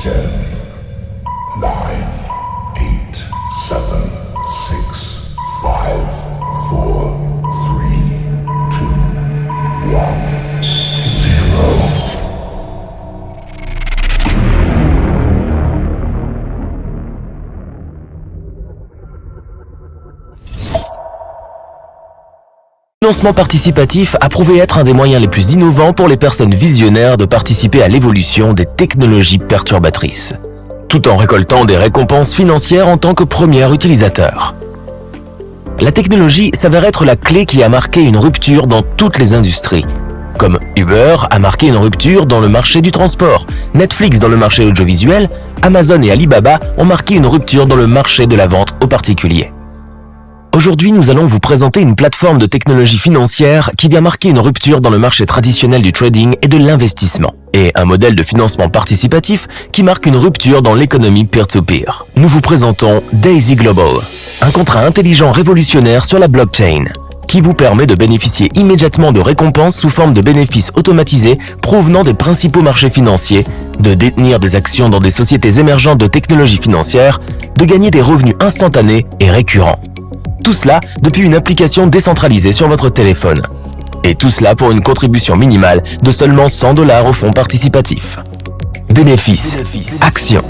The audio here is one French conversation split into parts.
10, 9, 8, 7, 6, 5, 4, 3, 2, 1, 0. Le financement participatif a prouvé être un des moyens les plus innovants pour les personnes visionnaires de participer à l'évolution des technologies perturbatrices, tout en récoltant des récompenses financières en tant que premier utilisateur. La technologie s'avère être la clé qui a marqué une rupture dans toutes les industries, comme Uber a marqué une rupture dans le marché du transport, Netflix dans le marché audiovisuel, Amazon et Alibaba ont marqué une rupture dans le marché de la vente aux particuliers. Aujourd'hui, nous allons vous présenter une plateforme de technologie financière qui vient marquer une rupture dans le marché traditionnel du trading et de l'investissement, et un modèle de financement participatif qui marque une rupture dans l'économie peer-to-peer. Nous vous présentons Daisy Global, un contrat intelligent révolutionnaire sur la blockchain, qui vous permet de bénéficier immédiatement de récompenses sous forme de bénéfices automatisés provenant des principaux marchés financiers, de détenir des actions dans des sociétés émergentes de technologie financière, de gagner des revenus instantanés et récurrents. Tout cela depuis une application décentralisée sur votre téléphone. Et tout cela pour une contribution minimale de seulement $100 au fonds participatif. Bénéfices, actions,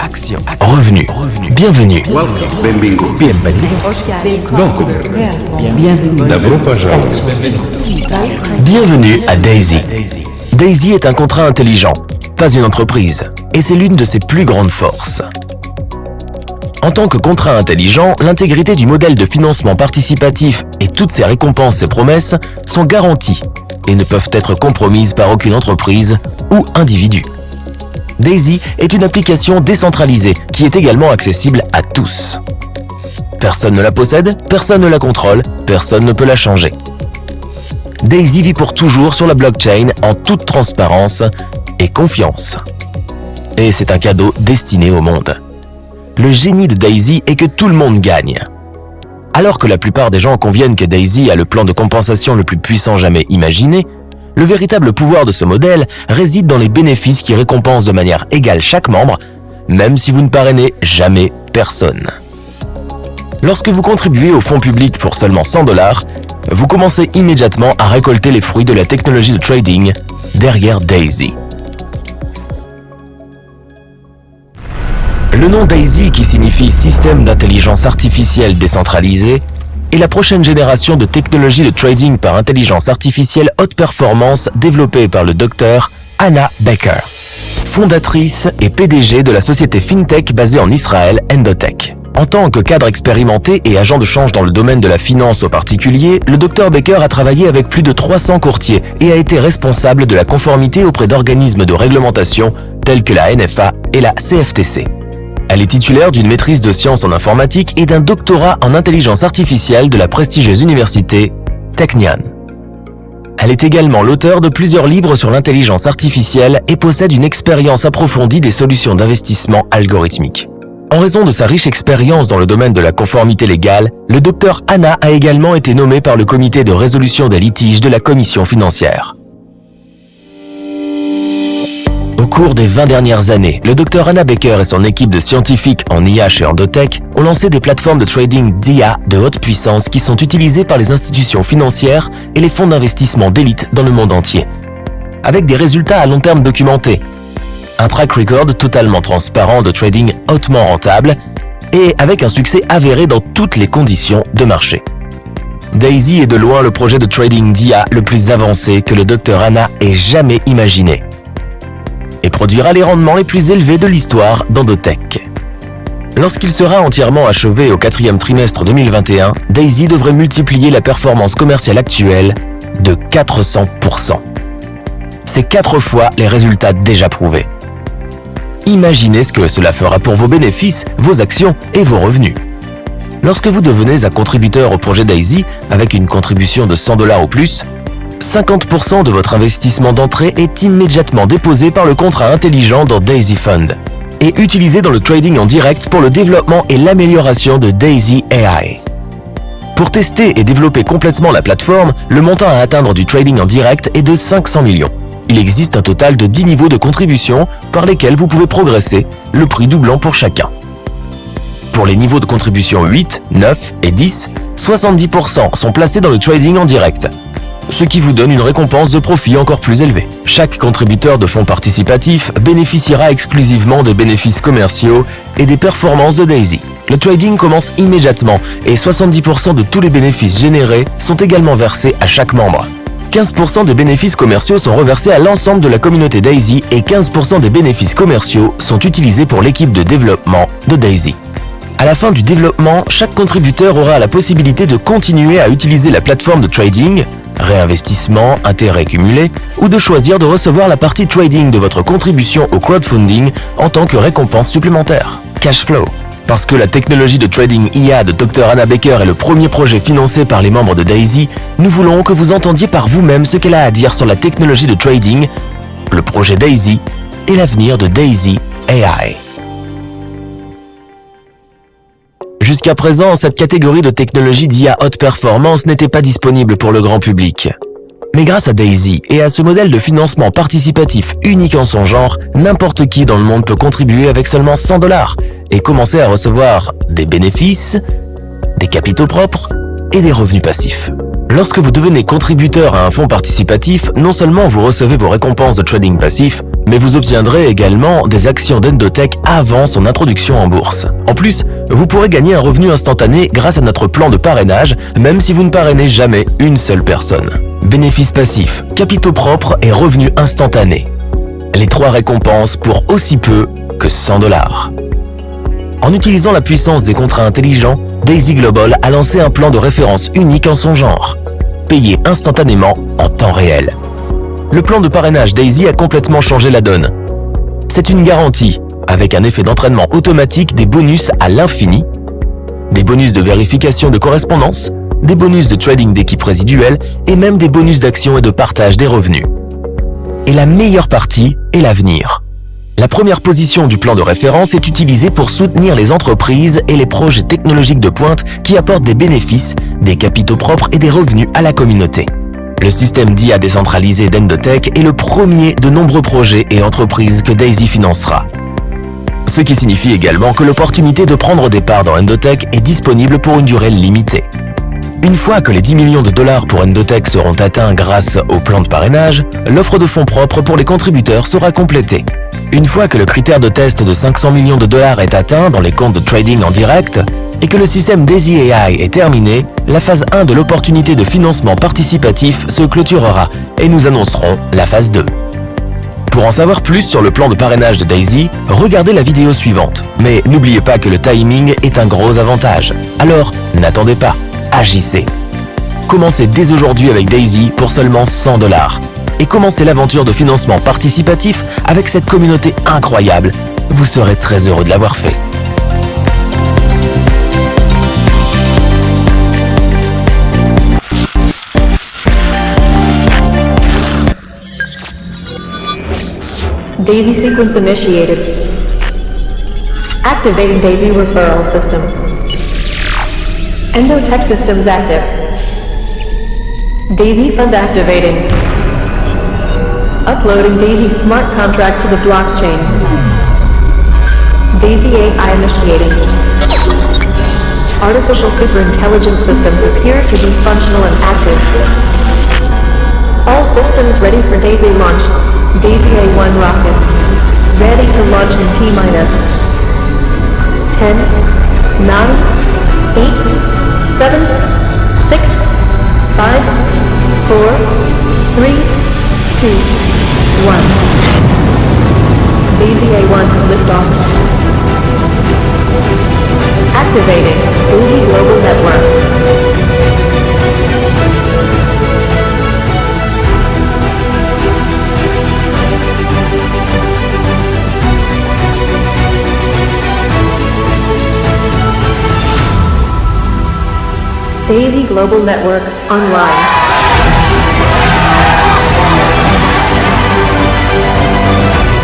revenus. Bienvenue. Bienvenue à Daisy. Daisy est un contrat intelligent, pas une entreprise, et c'est l'une de ses plus grandes forces. En tant que contrat intelligent, l'intégrité du modèle de financement participatif et toutes ses récompenses et promesses sont garanties et ne peuvent être compromises par aucune entreprise ou individu. Daisy est une application décentralisée qui est également accessible à tous. Personne ne la possède, personne ne la contrôle, personne ne peut la changer. Daisy vit pour toujours sur la blockchain en toute transparence et confiance. Et c'est un cadeau destiné au monde. Le génie de Daisy est que tout le monde gagne. Alors que la plupart des gens conviennent que Daisy a le plan de compensation le plus puissant jamais imaginé, le véritable pouvoir de ce modèle réside dans les bénéfices qui récompensent de manière égale chaque membre, même si vous ne parrainez jamais personne. Lorsque vous contribuez au fonds public pour seulement $100, vous commencez immédiatement à récolter les fruits de la technologie de trading derrière Daisy. Le nom Daisy, qui signifie système d'intelligence artificielle décentralisé, est la prochaine génération de technologie de trading par intelligence artificielle haute performance développée par le Dr Hannah Becker, fondatrice et PDG de la société FinTech basée en Israël, Endotech. En tant que cadre expérimenté et agent de change dans le domaine de la finance aux particuliers, le Dr Becker a travaillé avec plus de 300 courtiers et a été responsable de la conformité auprès d'organismes de réglementation tels que la NFA et la CFTC. Elle est titulaire d'une maîtrise de sciences en informatique et d'un doctorat en intelligence artificielle de la prestigieuse université Technion. Elle est également l'auteur de plusieurs livres sur l'intelligence artificielle et possède une expérience approfondie des solutions d'investissement algorithmiques. En raison de sa riche expérience dans le domaine de la conformité légale, le Dr Hannah a également été nommé par le comité de résolution des litiges de la Commission financière. Au cours des 20 dernières années, le Dr Hannah Becker et son équipe de scientifiques en IA chez Endotech ont lancé des plateformes de trading d'IA de haute puissance qui sont utilisées par les institutions financières et les fonds d'investissement d'élite dans le monde entier. Avec des résultats à long terme documentés, un track record totalement transparent de trading hautement rentable et avec un succès avéré dans toutes les conditions de marché. Daisy est de loin le projet de trading d'IA le plus avancé que le Dr Hannah ait jamais imaginé et produira les rendements les plus élevés de l'histoire d'Endotech. Lorsqu'il sera entièrement achevé au 4e trimestre 2021, Daisy devrait multiplier la performance commerciale actuelle de 400%. C'est 4 fois les résultats déjà prouvés. Imaginez ce que cela fera pour vos bénéfices, vos actions et vos revenus. Lorsque vous devenez un contributeur au projet Daisy, avec une contribution de $100 ou plus, 50% de votre investissement d'entrée est immédiatement déposé par le contrat intelligent dans Daisy Fund et utilisé dans le trading en direct pour le développement et l'amélioration de Daisy AI. Pour tester et développer complètement la plateforme, le montant à atteindre du trading en direct est de 500 millions. Il existe un total de 10 niveaux de contribution par lesquels vous pouvez progresser, le prix doublant pour chacun. Pour les niveaux de contribution 8, 9 et 10, 70% sont placés dans le trading en direct, ce qui vous donne une récompense de profit encore plus élevée. Chaque contributeur de fonds participatifs bénéficiera exclusivement des bénéfices commerciaux et des performances de Daisy. Le trading commence immédiatement et 70% de tous les bénéfices générés sont également versés à chaque membre. 15% des bénéfices commerciaux sont reversés à l'ensemble de la communauté Daisy et 15% des bénéfices commerciaux sont utilisés pour l'équipe de développement de Daisy. À la fin du développement, chaque contributeur aura la possibilité de continuer à utiliser la plateforme de trading, réinvestissement, intérêt cumulé, ou de choisir de recevoir la partie trading de votre contribution au crowdfunding en tant que récompense supplémentaire. Cash flow. Parce que la technologie de trading IA de Dr Anna Baker est le premier projet financé par les membres de Daisy, nous voulons que vous entendiez par vous-même ce qu'elle a à dire sur la technologie de trading, le projet Daisy et l'avenir de Daisy AI. Jusqu'à présent, cette catégorie de technologie d'IA haute performance n'était pas disponible pour le grand public. Mais grâce à Daisy et à ce modèle de financement participatif unique en son genre, n'importe qui dans le monde peut contribuer avec seulement $100 et commencer à recevoir des bénéfices, des capitaux propres et des revenus passifs. Lorsque vous devenez contributeur à un fonds participatif, non seulement vous recevez vos récompenses de trading passif, mais vous obtiendrez également des actions d'Endotech avant son introduction en bourse. En plus, vous pourrez gagner un revenu instantané grâce à notre plan de parrainage, même si vous ne parrainez jamais une seule personne. Bénéfices passifs, capitaux propres et revenus instantanés. Les 3 récompenses pour aussi peu que $100. En utilisant la puissance des contrats intelligents, Daisy Global a lancé un plan de référence unique en son genre, payé instantanément en temps réel. Le plan de parrainage Daisy a complètement changé la donne. C'est une garantie, avec un effet d'entraînement automatique des bonus à l'infini, des bonus de vérification de correspondance, des bonus de trading d'équipe résiduelle et même des bonus d'action et de partage des revenus. Et la meilleure partie est l'avenir. La première position du plan de référence est utilisée pour soutenir les entreprises et les projets technologiques de pointe qui apportent des bénéfices, des capitaux propres et des revenus à la communauté. Le système d'IA décentralisé d'Endotech est le premier de nombreux projets et entreprises que Daisy financera. Ce qui signifie également que l'opportunité de prendre des parts dans Endotech est disponible pour une durée limitée. Une fois que les $10 millions pour Endotech seront atteints grâce au plan de parrainage, l'offre de fonds propres pour les contributeurs sera complétée. Une fois que le critère de test de $500 millions est atteint dans les comptes de trading en direct et que le système Daisy AI est terminé, la phase 1 de l'opportunité de financement participatif se clôturera et nous annoncerons la phase 2. Pour en savoir plus sur le plan de parrainage de Daisy, regardez la vidéo suivante. Mais n'oubliez pas que le timing est un gros avantage. Alors, n'attendez pas, agissez. Commencez dès aujourd'hui avec Daisy pour seulement $100 et commencez l'aventure de financement participatif avec cette communauté incroyable. Vous serez très heureux de l'avoir fait. Daisy sequence initiated. Activating Daisy referral system. Endotech systems active. Daisy fund activating. Uploading Daisy smart contract to the blockchain. Daisy AI initiating. Artificial superintelligence systems appear to be functional and active. All systems ready for Daisy launch. Daisy A1 rocket. Ready to launch in T-minus 10, 9, 8, 7, 6, 5, 4, 3, 2, 1. Daisy A1 has liftoff. Activating Daisy Global Network. Daisy Global Network online.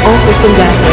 All systems active.